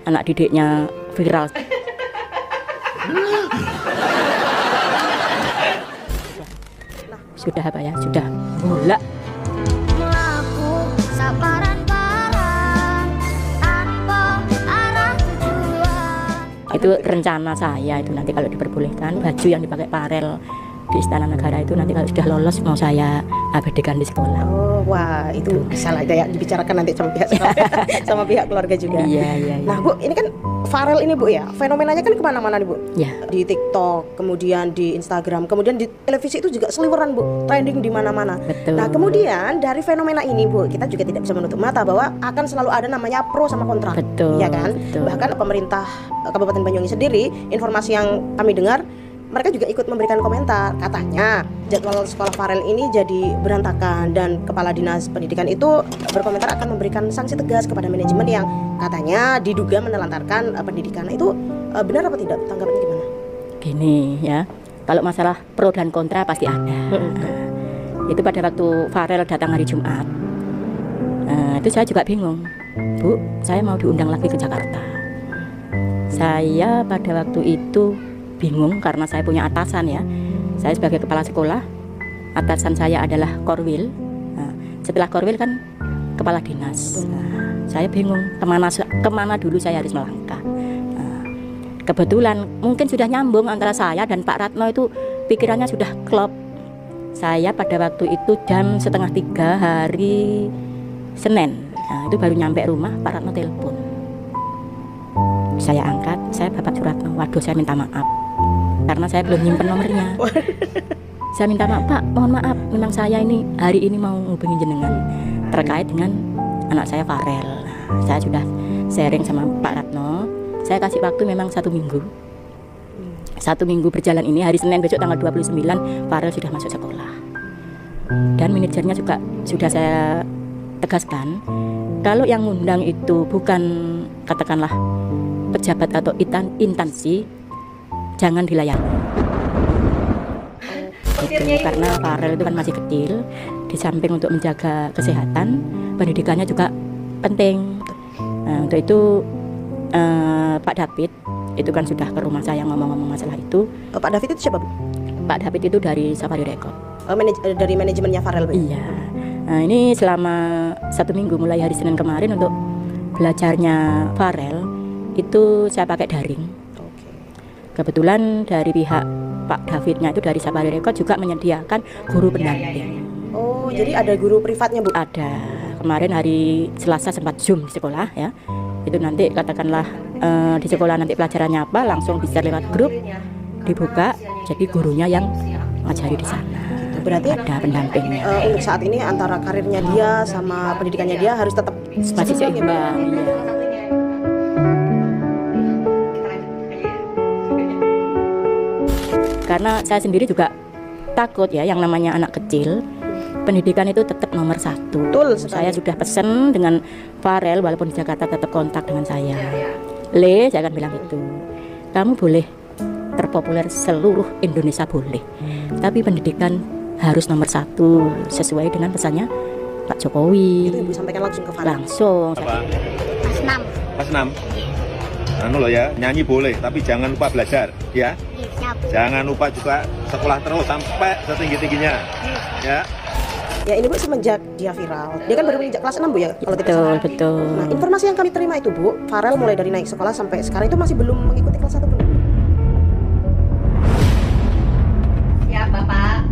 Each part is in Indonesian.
anak didiknya viral. Sudah apa ya? Sudah bola. Itu rencana saya itu nanti kalau diperbolehkan baju yang dipakai Farel di Istana Negara itu nanti kalau sudah lolos mau saya abadikan di sekolah. Oh, wah itu bisa lah ya dibicarakan nanti sama pihak sekolah, sama pihak keluarga juga. Iya. Nah Bu, ini kan Farel ini Bu ya, fenomenanya kan kemana-mana nih Bu. Ya. Di TikTok, kemudian di Instagram, kemudian di televisi itu juga seliweran Bu, trending di mana-mana. Betul. Nah kemudian dari fenomena ini Bu, kita juga tidak bisa menutup mata bahwa akan selalu ada namanya pro sama kontra. Betul. Ya kan? Betul. Bahkan pemerintah Kabupaten Banyuwangi sendiri, informasi yang kami dengar, mereka juga ikut memberikan komentar. Katanya jadwal sekolah Farel ini jadi berantakan dan Kepala Dinas Pendidikan itu berkomentar akan memberikan sanksi tegas kepada manajemen yang katanya diduga menelantarkan pendidikan. Itu benar apa tidak? Tanggapannya gimana? Gini ya, kalau masalah pro dan kontra pasti ada. Itu pada waktu Farel datang hari Jumat, itu saya juga bingung. Bu, saya mau diundang lagi ke Jakarta. Saya pada waktu itu bingung karena saya punya atasan ya. Saya sebagai kepala sekolah, atasan saya adalah Korwil. Nah, setelah Korwil kan kepala dinas. Nah, saya bingung kemana dulu saya harus melangkah. Nah, kebetulan mungkin sudah nyambung antara saya dan Pak Ratno itu pikirannya sudah klop. Saya pada waktu itu jam 2:30 hari Senin. Nah, itu baru nyampe rumah Pak Ratno telepon. Saya angkat, saya Bapak Suratno. Waduh, saya minta maaf karena saya belum nyimpen nomornya. Saya minta maaf Pak, mohon maaf, memang saya ini hari ini mau hubungi jenengan terkait dengan anak saya Farel. Saya sudah sharing sama Pak Ratno. Saya kasih waktu memang 1 minggu. 1 minggu berjalan ini, hari Senin besok tanggal 29 Farel sudah masuk sekolah. Dan manajernya juga sudah saya tegaskan, kalau yang ngundang itu bukan katakanlah pejabat atau instansi, jangan dilayani. Karena Farel itu kan masih kecil, di samping untuk menjaga kesehatan, pendidikannya juga penting. Nah, untuk itu Pak David itu kan sudah ke rumah saya ngomong-ngomong masalah itu. Pak David itu siapa Bu? Pak David itu dari Safari Record. Dari manajemennya Farel Bu? Iya. Nah, ini selama 1 minggu mulai hari Senin kemarin untuk belajarnya Farel itu saya pakai daring. Kebetulan dari pihak Pak Davidnya itu dari Safari Record juga menyediakan guru pendamping. Oh, jadi ada guru privatnya Bu? Ada. Kemarin hari Selasa sempat Zoom di sekolah ya. Itu nanti katakanlah di sekolah nanti pelajarannya apa langsung bisa lewat grup dibuka. Jadi gurunya yang ngajari di sana. Berarti ada pendampingnya. Untuk saat ini antara karirnya dia sama pendidikannya dia harus tetap masih seimbang. Iya. Karena saya sendiri juga takut ya yang namanya anak kecil, pendidikan itu tetap nomor 1. Betul, saya sudah pesen dengan Farel walaupun di Jakarta tetap kontak dengan saya. Saya akan bilang itu, kamu boleh terpopuler seluruh Indonesia boleh, tapi pendidikan harus nomor 1 sesuai dengan pesannya Pak Jokowi. Itu Ibu sampaikan langsung ke Farel? Langsung. Apa? Pas 6. Anu loh ya, nyanyi boleh, tapi jangan lupa belajar, ya. Jangan lupa juga sekolah terus sampai setinggi-tingginya, ya. Ya ini Bu, semenjak dia viral, dia kan baru menginjak kelas 6 Bu ya, kalau tidak salah. Betul. Nah, informasi yang kami terima itu Bu, Farel mulai dari naik sekolah sampai sekarang itu masih belum mengikuti kelas 1 pun. Ya Bapak.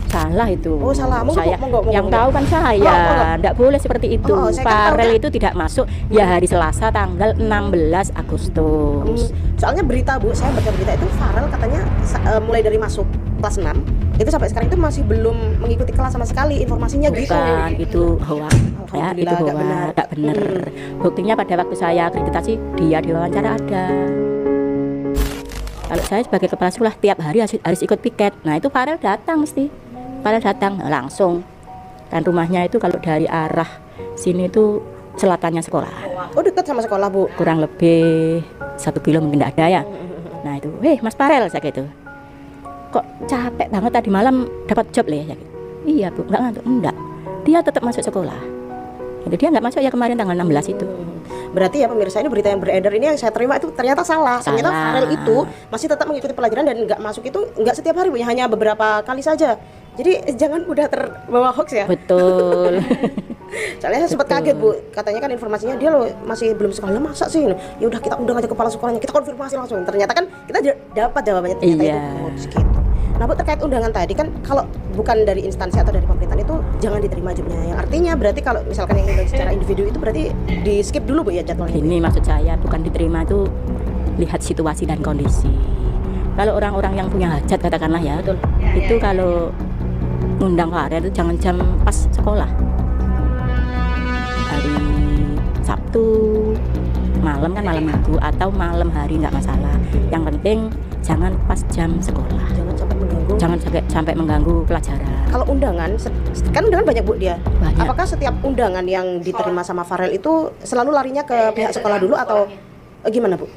Salah itu. Oh salah, monggo. Yang tahu kan saya, tidak boleh seperti itu. Farel itu tidak masuk ya hari Selasa tanggal 16 Agustus. Soalnya berita Bu, saya baca berita itu Farel katanya mulai dari masuk kelas 6 itu sampai sekarang itu masih belum mengikuti kelas sama sekali, informasinya gitu. Bukan, itu hoax. Ya, itu hoax, tak benar. Buktinya pada waktu saya akreditasi dia diwawancara ada. Kalau saya sebagai kepala sekolah tiap hari harus ikut piket. Nah itu Farel datang mesti. Farel datang langsung. Dan rumahnya itu kalau dari arah sini itu selatannya sekolah. Oh dekat sama sekolah Bu? Kurang lebih 1 kilo mungkin tidak ada ya. Nah itu, Mas Farel saya gitu. Kok capek banget tadi malam dapat job ya? Iya Bu, enggak ngantuk, enggak. Dia tetap masuk sekolah. Itu dia nggak masuk ya kemarin tanggal 16 itu. Berarti ya pemirsa, ini berita yang beredar ini yang saya terima itu ternyata salah. Ternyata Salah. Farel itu masih tetap mengikuti pelajaran dan nggak masuk itu nggak setiap hari Bu, ya, hanya beberapa kali saja. Jadi jangan mudah terbawa hoax ya. Betul. Soalnya saya sempat kaget Bu, katanya kan informasinya dia loh masih belum sekolah, masa sih? Ya udah kita undang aja kepala sekolahnya, kita konfirmasi langsung. Ternyata kan kita dapat jawabannya ternyata Iya. itu hoax gitu. Nah Bu, terkait undangan tadi kan kalau bukan dari instansi atau dari pemerintahan itu jangan diterima jobnya. Yang artinya berarti kalau misalkan yang undang secara individu itu berarti di skip dulu Bu ya jadwalnya. Bu? Ini maksud saya bukan diterima itu lihat situasi dan kondisi. Kalau orang-orang yang punya hajat katakanlah ya, itu kalau ngundang Farel itu jangan jam pas sekolah. Hari Sabtu malam kan malam minggu atau malam hari nggak masalah. Yang penting jangan pas jam sekolah. Jangan sampai mengganggu. Jangan sampai mengganggu pelajaran. Kalau undangan, kan undangan banyak Bu dia. Banyak. Apakah setiap undangan yang diterima sama Farel itu selalu larinya ke pihak sekolah dulu atau gimana Bu?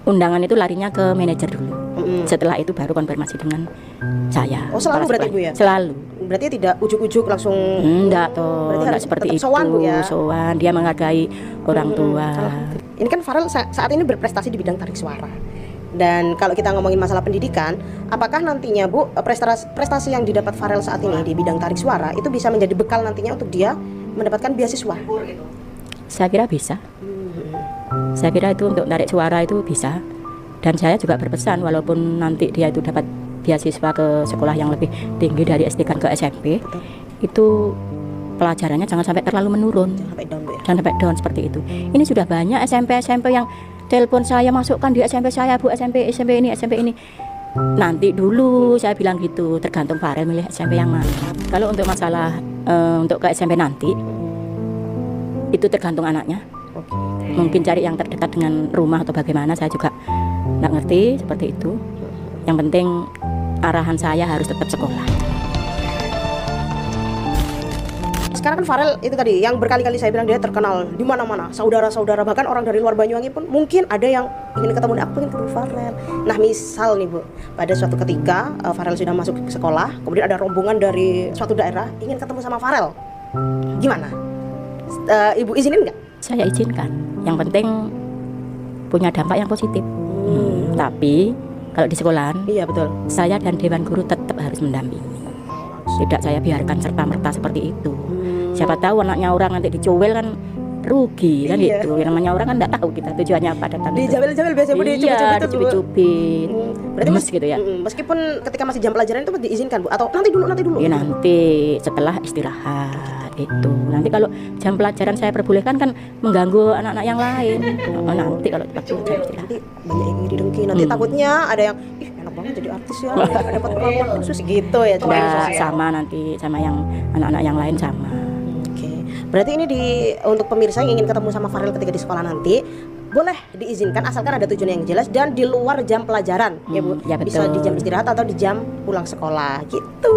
Undangan itu larinya ke manajer dulu. Mm-mm. Setelah itu baru konfirmasi dengan saya. Oh, selalu kepala berarti, sekolah. Bu, ya? Selalu. Berarti tidak ujuk-ujuk langsung. Enggak toh, Berarti enggak harus seperti tetap itu. sowan, Bu, ya? Sowan, dia menghargai orang tua. Ini kan Farel saat ini berprestasi di bidang tarik suara. Dan kalau kita ngomongin masalah pendidikan, apakah nantinya Bu prestasi yang didapat Farel saat ini di bidang tarik suara itu bisa menjadi bekal nantinya untuk dia mendapatkan beasiswa? Saya kira bisa. Saya kira itu untuk tarik suara itu bisa. Dan saya juga berpesan walaupun nanti dia itu dapat beasiswa ke sekolah yang lebih tinggi dari SD kan ke SMP, itu pelajarannya jangan sampai terlalu menurun. Jangan sampai down Bu ya. Jangan sampai down seperti itu. Ini sudah banyak SMP yang telepon saya, masukkan di SMP saya Bu, SMP ini. Nanti dulu saya bilang gitu, tergantung Farel milih SMP yang mana. Kalau untuk masalah untuk ke SMP nanti itu tergantung anaknya. Mungkin cari yang terdekat dengan rumah atau bagaimana, saya juga nggak ngerti seperti itu. Yang penting arahan saya harus tetap sekolah. Sekarang kan Farel itu tadi yang berkali-kali saya bilang dia terkenal di mana-mana, saudara-saudara bahkan orang dari luar Banyuwangi pun mungkin ada yang ingin ketemu, aku ingin ketemu Farel. Nah misal nih Bu, pada suatu ketika Farel sudah masuk ke sekolah, kemudian ada rombongan dari suatu daerah ingin ketemu sama Farel, gimana? Ibu izinin nggak? Saya izinkan. Yang penting punya dampak yang positif. Tapi kalau di sekolahan, Iya betul. saya dan Dewan Guru tetap harus mendampingi. Tidak saya biarkan serta-merta seperti itu. Siapa tahu anaknya orang nanti dicuil kan rugi kan Iya. gitu. Yang namanya orang kan tidak tahu kita tujuannya apa datang Di itu. jamil-jamil biasanya Bu, Iya, dicubit-cubit itu, Bu. dicubit-cubit. Berarti Gemes gitu ya. Meskipun ketika masih jam pelajaran itu diizinkan Bu, atau nanti dulu. Ya nanti setelah istirahat itu. Nanti kalau jam pelajaran saya perbolehkan kan mengganggu anak-anak yang lain. Nanti kalau waktu jam istirahat. Nanti banyak yang dengki, nanti takutnya ada yang enak banget jadi artis ya, dapat perlakuan khusus gitu ya. Enggak sama nanti sama yang anak-anak yang lain sama. Oke. Berarti ini untuk pemirsa yang ingin ketemu sama Farel ketika di sekolah nanti boleh diizinkan asalkan ada tujuan yang jelas dan di luar jam pelajaran ya Bu. Ya, Bisa betul. di jam istirahat atau di jam pulang sekolah gitu.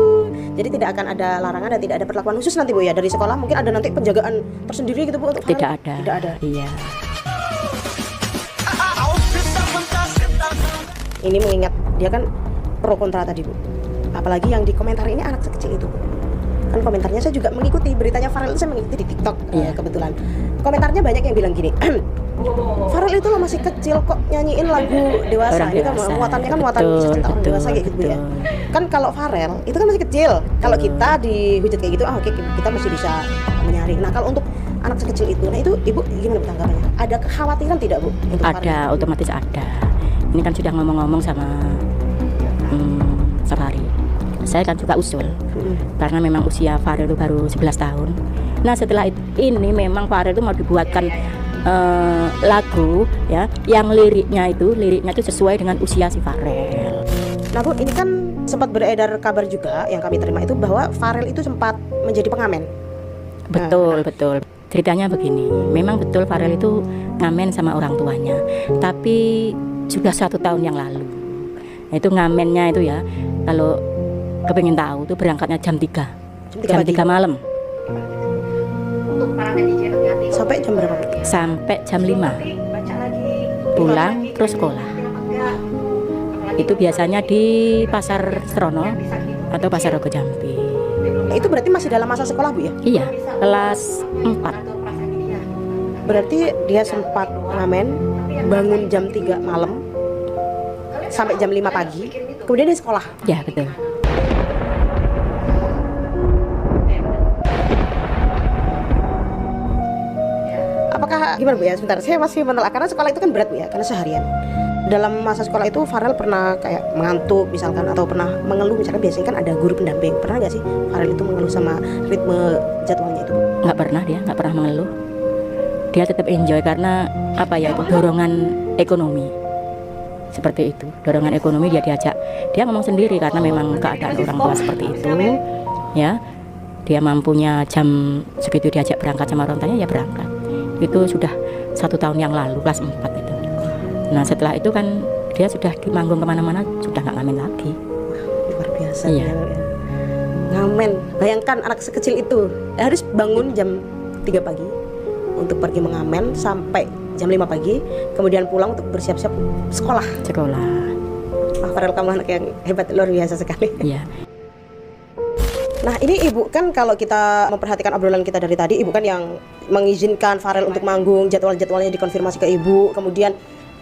Jadi tidak akan ada larangan dan tidak ada perlakuan khusus nanti Bu ya dari sekolah. Mungkin ada nanti penjagaan tersendiri gitu Bu untuk Farel? Tidak ada. Tidak ada. Iya. Ini mengingat dia kan pro kontra tadi Bu. Apalagi yang dikomentari ini anak sekecil itu Bu. Kan komentarnya saya juga mengikuti beritanya Farel itu, saya mengikuti di TikTok kebetulan. Komentarnya banyak yang bilang gini, Farel itu loh masih kecil kok nyanyiin lagu dewasa. Orang Ini kan dewasa. muatannya kan muatan Betul, cerita orang betul, dewasa kayak gitu Bu ya. betul. Kan kalau Farel itu kan masih kecil. Kalau kita dihujat kayak gitu, oke kita masih bisa menyaring. Nah kalau untuk anak sekecil itu, nah itu Ibu gimana Bu tanggapannya? Ada kekhawatiran tidak Bu untuk Farel? Ada, otomatis ada. Ini kan sudah ngomong-ngomong sama Safari. Saya kan juga usul karena memang usia Farel itu baru 11 tahun. Nah setelah ini memang Farel itu mau dibuatkan lagu ya yang liriknya itu sesuai dengan usia si Farel. Nah Bu, ini kan sempat beredar kabar juga yang kami terima itu bahwa Farel itu sempat menjadi pengamen. Betul. Ceritanya begini, memang betul Farel itu ngamen sama orang tuanya, tapi sudah 1 tahun yang lalu. Nah, itu ngamennya itu ya, kalau kepengen tahu tuh berangkatnya jam 3 Jam 3 malam Untuk para netizen hati-hati. Sampai jam berapa Bu? sampai jam 5 Baca lagi. pulang terus sekolah. Itu biasanya di Pasar Strono atau Pasar Rogo Jambi. Nah, itu berarti masih dalam masa sekolah Bu ya? Iya, kelas 4. Berarti dia sempat ngamen, bangun jam 3 malam sampai jam 5 pagi, kemudian dia sekolah. Ya betul. Apakah gimana Bu ya? Sebentar, saya masih menolak karena sekolah itu kan berat Bu ya, karena seharian. Dalam masa sekolah itu Farel pernah kayak mengantuk misalkan atau pernah mengeluh, misalkan biasanya kan ada guru pendamping. Pernah nggak sih Farel itu mengeluh sama ritme jadwalnya itu? Nggak pernah, dia nggak pernah mengeluh. Dia tetap enjoy karena apa ya, itu dorongan ekonomi. Seperti itu, dorongan ekonomi dia diajak. Dia ngomong sendiri karena memang keadaan orang tua seperti itu, ya. Dia mampunya jam segitu diajak berangkat sama orang tuanya, ya berangkat. Itu sudah 1 tahun yang lalu, kelas 4 itu. Nah setelah itu kan dia sudah di manggung kemana-mana, sudah nggak ngamen lagi. Luar biasa. Iya. Ya. Ngamen, bayangkan anak sekecil itu harus bangun jam 3 pagi untuk pergi mengamen sampai jam 5 pagi, kemudian pulang untuk bersiap-siap sekolah. Wah, Farel kamu anak yang hebat, luar biasa sekali. Iya. Nah ini Ibu kan kalau kita memperhatikan obrolan kita dari tadi, Ibu kan yang mengizinkan Farel untuk manggung, jadwal-jadwalnya dikonfirmasi ke Ibu, kemudian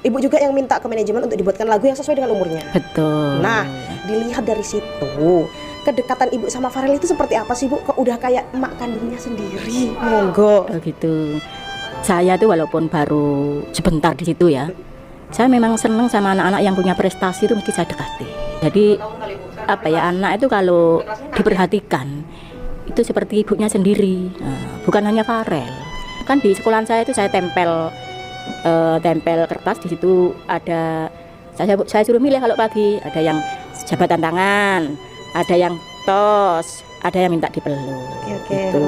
Ibu juga yang minta ke manajemen untuk dibuatkan lagu yang sesuai dengan umurnya. Betul. Nah dilihat dari situ, kedekatan Ibu sama Farel itu seperti apa sih Bu? Kok udah kayak emak kandungnya sendiri? Monggo. Oh gitu. Saya tuh walaupun baru sebentar di situ ya, saya memang seneng sama anak-anak yang punya prestasi itu mesti saya dekati. Jadi apa ya, anak itu kalau diperhatikan itu seperti ibunya sendiri. Nah, bukan hanya Farel. Kan di sekolahan saya itu saya tempel kertas, di situ ada saya suruh milih kalau pagi, ada yang jabatan tangan, ada yang tos, ada yang minta dipeluk. Oke. Gitu.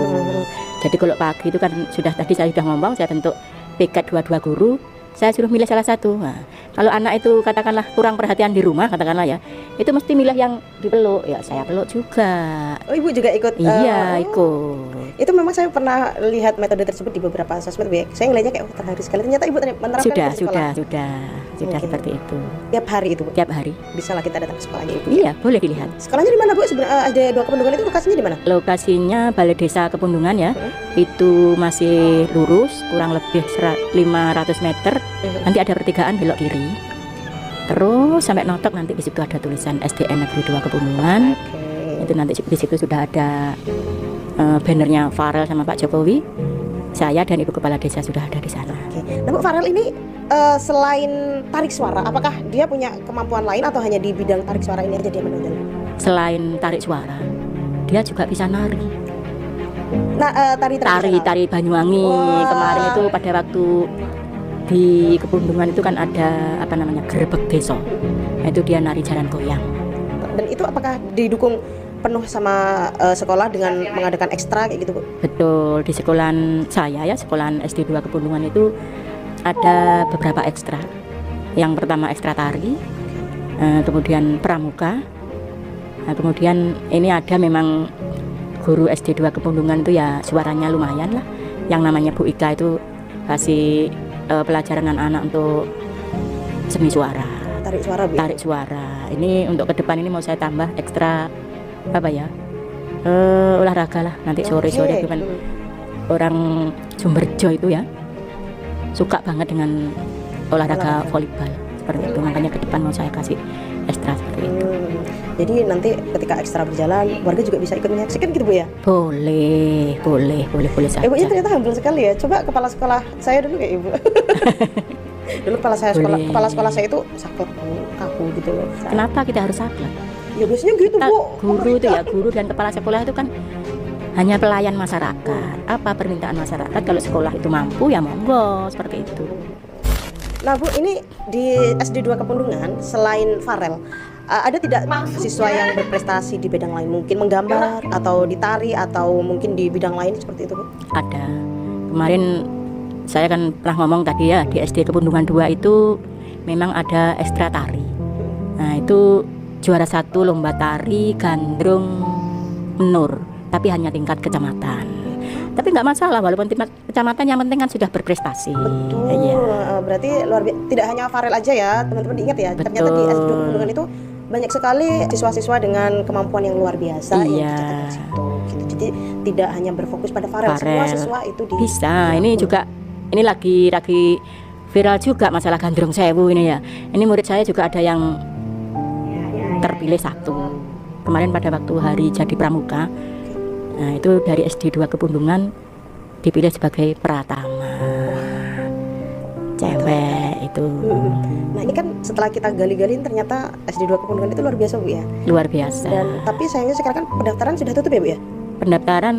Jadi kalau pagi itu kan tadi saya sudah ngomong, saya bentuk piket 22 guru, saya suruh milih salah satu. Nah, kalau anak itu katakanlah kurang perhatian di rumah, katakanlah ya, itu mesti milih yang dipeluk, ya saya peluk juga. Oh Ibu juga ikut? Iya, ikut. Itu memang saya pernah lihat metode tersebut di beberapa sosmed Bu ya. Saya ngelihatnya kayak terharu sekali. Ternyata Ibu menerapkan Sudah itu di sekolah. Sudah Oke. seperti itu. Tiap hari itu Bu? Tiap hari. Bisa lah kita datang ke sekolahnya Ibu. Iya, boleh dilihat. Sekolahnya di mana Bu? Sebenarnya ada 2 kependungan itu, lokasinya di mana? Lokasinya Balai Desa Kepundungan ya. Itu masih lurus, kurang lebih 500 meter. Nanti ada pertigaan belok kiri. Terus sampai notok, nanti di situ ada tulisan SDN Negeri 2 Kepundungan. Oke. Itu nanti di situ sudah ada bannernya Farel sama Pak Jokowi. Saya dan Ibu Kepala Desa sudah ada di sana. Oke. Nah Bu, Farel ini selain tarik suara, apakah dia punya kemampuan lain atau hanya di bidang tarik suara ini aja dia menonjol? Selain tarik suara, dia juga bisa nari. Nah, Tari Banyuwangi. Wah. Kemarin itu pada waktu di Kepundungan itu kan ada apa namanya, Grebek Desa. Itu dia nari jalan goyang. Dan itu apakah didukung penuh sama sekolah dengan mengadakan ekstra kayak gitu Bu? Betul, di sekolahan saya ya, sekolahan SD 2 Kepundungan itu ada beberapa ekstra. Yang pertama ekstra tari, kemudian pramuka, kemudian ini ada memang guru SD 2 Kepundungan itu ya suaranya lumayan lah. Yang namanya Bu Ika itu kasih pelajaran anak-anak untuk seni suara. Tarik suara Bu? Tarik suara. Ini untuk ke depan ini mau saya tambah ekstra apa ya, olahraga lah. Nanti sore-sore itu kan orang Sumberjo itu ya suka banget dengan olahraga volleyball seperti itu. Makanya ke depan mau saya kasih ekstra seperti itu. Jadi nanti ketika ekstra berjalan, warga juga bisa ikut menyaksikan gitu Bu ya? Boleh saja. Ibunya ternyata humble sekali ya. Coba kepala sekolah saya dulu kayak Ibu. Dulu kepala sekolah saya itu saklek kaku gitu loh. Kenapa kita harus saklek? Ya biasanya gitu Kita Bu. guru itu ya, guru dan kepala sekolah itu kan hanya pelayan masyarakat. Apa permintaan masyarakat, kalau sekolah itu mampu ya monggo, seperti itu. Nah Bu, ini di SD 2 Kepundungan selain Farel, ada tidak siswa yang berprestasi di bidang lain, mungkin menggambar atau di tari atau mungkin di bidang lain seperti itu Bu? Ada. Kemarin saya kan pernah ngomong tadi ya, di SD Kepundungan 2 itu memang ada ekstra tari. Nah itu juara 1 lomba tari gandrung menur, tapi hanya tingkat kecamatan. Tapi nggak masalah, walaupun tingkat kecamatan, yang penting kan sudah berprestasi. Betul. Iya. Berarti tidak hanya Farel aja ya, teman-teman diingat ya. Betul. Ternyata di SD 2 Kepundungan itu banyak sekali siswa-siswa dengan kemampuan yang luar biasa yang Iya. dicatat di situ. Gitu. Jadi tidak hanya berfokus pada Farel, semua siswa itu bisa. Ini juga ini lagi viral juga masalah Gandrung Sewu ini ya. Ini murid saya juga ada yang terpilih 1 kemarin pada waktu hari jadi pramuka. Nah itu dari SD 2 Kepundungan dipilih sebagai Pratama, cewek itu. Nah ini kan setelah kita gali-gali ternyata SD 2 Kepundungan itu luar biasa Bu ya. Luar biasa. Dan tapi sayangnya sekarang kan pendaftaran sudah tutup ya Bu ya. Pendaftaran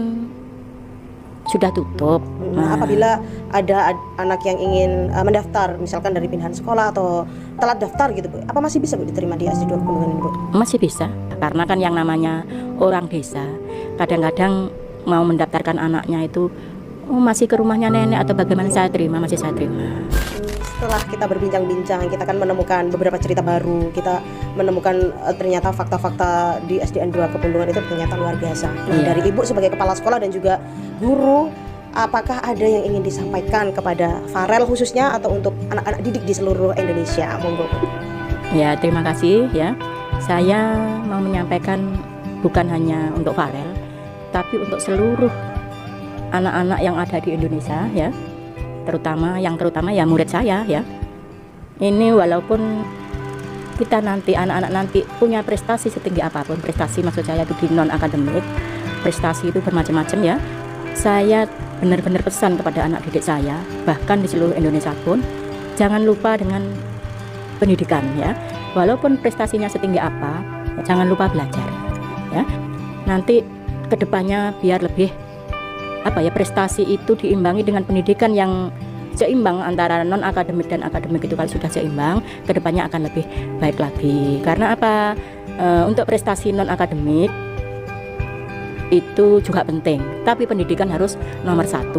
sudah tutup. Nah, apabila ada anak yang ingin mendaftar misalkan dari pindahan sekolah atau telat daftar gitu Bu, apa masih bisa Bu diterima di SD 2 Kepundungan ini Bu? Masih bisa, karena kan yang namanya orang desa kadang-kadang mau mendaftarkan anaknya itu masih ke rumahnya nenek atau bagaimana, masih saya terima. Setelah kita berbincang-bincang, kita kan menemukan beberapa cerita baru, kita menemukan ternyata fakta-fakta di SDN 2 Kepundungan itu ternyata luar biasa. Nah, dari Ibu sebagai kepala sekolah dan juga guru, apakah ada yang ingin disampaikan kepada Farel khususnya atau untuk anak-anak didik di seluruh Indonesia? Monggo. Ya, terima kasih ya. Saya mau menyampaikan bukan hanya untuk Farel, tapi untuk seluruh anak-anak yang ada di Indonesia ya. Terutama ya murid saya ya. Ini walaupun kita nanti anak-anak nanti punya prestasi setinggi apapun, prestasi maksud saya itu di non akademik, prestasi itu bermacam-macam ya. Saya benar-benar pesan kepada anak didik saya, bahkan di seluruh Indonesia pun, jangan lupa dengan pendidikan ya. Walaupun prestasinya setinggi apa, jangan lupa belajar ya. Nanti kedepannya biar lebih prestasi itu diimbangi dengan pendidikan yang seimbang antara non akademik dan akademik. Itu kalau sudah seimbang, kedepannya akan lebih baik lagi. Karena apa? Untuk prestasi non akademik itu juga penting, tapi pendidikan harus nomor 1.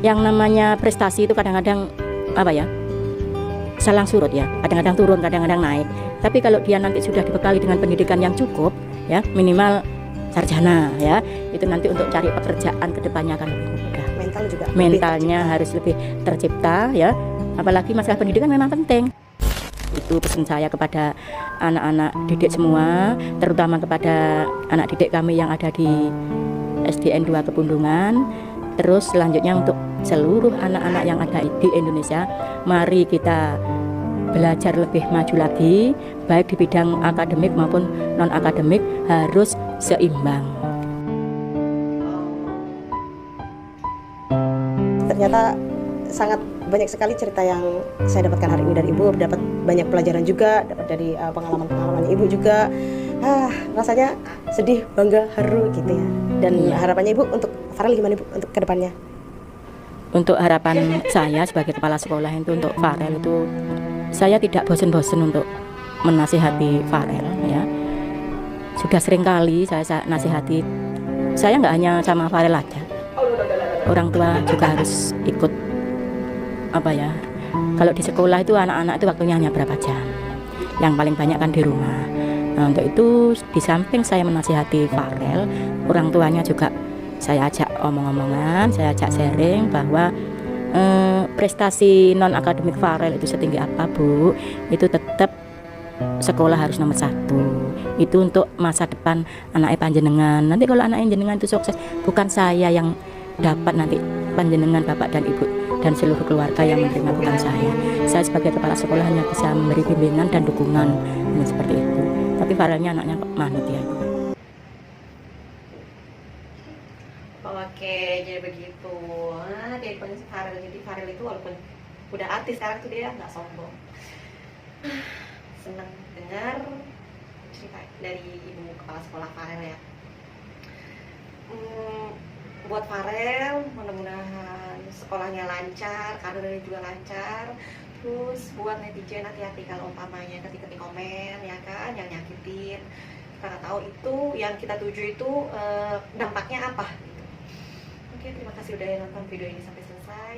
Yang namanya prestasi itu kadang-kadang salang surut ya, kadang-kadang turun, kadang-kadang naik. Tapi kalau dia nanti sudah dibekali dengan pendidikan yang cukup ya, minimal sarjana ya, itu nanti untuk cari pekerjaan kedepannya akan lebih mudah. Mental juga. Mentalnya harus lebih tercipta ya. Apalagi masalah pendidikan memang penting. Itu pesan saya kepada anak-anak didik semua, terutama kepada anak didik kami yang ada di SDN 2 Kepundungan. Terus selanjutnya untuk seluruh anak-anak yang ada di Indonesia, mari kita belajar lebih maju lagi, baik di bidang akademik maupun non akademik harus seimbang. Ternyata sangat banyak sekali cerita yang saya dapatkan hari ini dari Ibu, dapat banyak pelajaran juga, dapat dari pengalaman-pengalaman Ibu juga. Rasanya sedih, bangga, haru gitu ya. Dan harapannya Ibu untuk Farel gimana Ibu untuk kedepannya? Untuk harapan saya sebagai kepala sekolah itu untuk Farel itu, saya tidak bosan-bosan untuk menasihati Farel ya. Sudah sering kali saya nasihati. Saya nggak hanya sama Farel aja, orang tua juga harus ikut kalau di sekolah itu anak-anak itu waktunya hanya berapa jam, yang paling banyak kan di rumah. Nah, untuk itu di samping saya menasihati Farel, orang tuanya juga saya ajak omong-omongan, saya ajak sharing bahwa prestasi non akademik Farel itu setinggi apa Bu, itu tetap sekolah harus nomor 1. Itu untuk masa depan anaknya panjenengan. Nanti kalau anaknya jenengan itu sukses, bukan saya yang dapat, nanti panjenengan bapak dan ibu dan seluruh keluarga yang menerima, bukan saya. Saya sebagai kepala sekolah hanya bisa memberi bimbingan dan dukungan seperti itu. Tapi Farelnya anaknya manut ya. Oke, jadi begitu. Nah, dari Farel, jadi Farel itu walaupun udah artis sekarang tuh dia nggak sombong. Seneng dengar cerita dari ibu kepala sekolah Farel ya. Buat Farel, mudah-mudahan sekolahnya lancar, karirnya juga lancar. Terus buat netizen, hati-hati kalau umpamanya ketik-ketik komen ya kan, yang nyakitin. Kita nggak tahu itu yang kita tuju itu dampaknya apa gitu. Oke, terima kasih udah nonton video ini sampai selesai.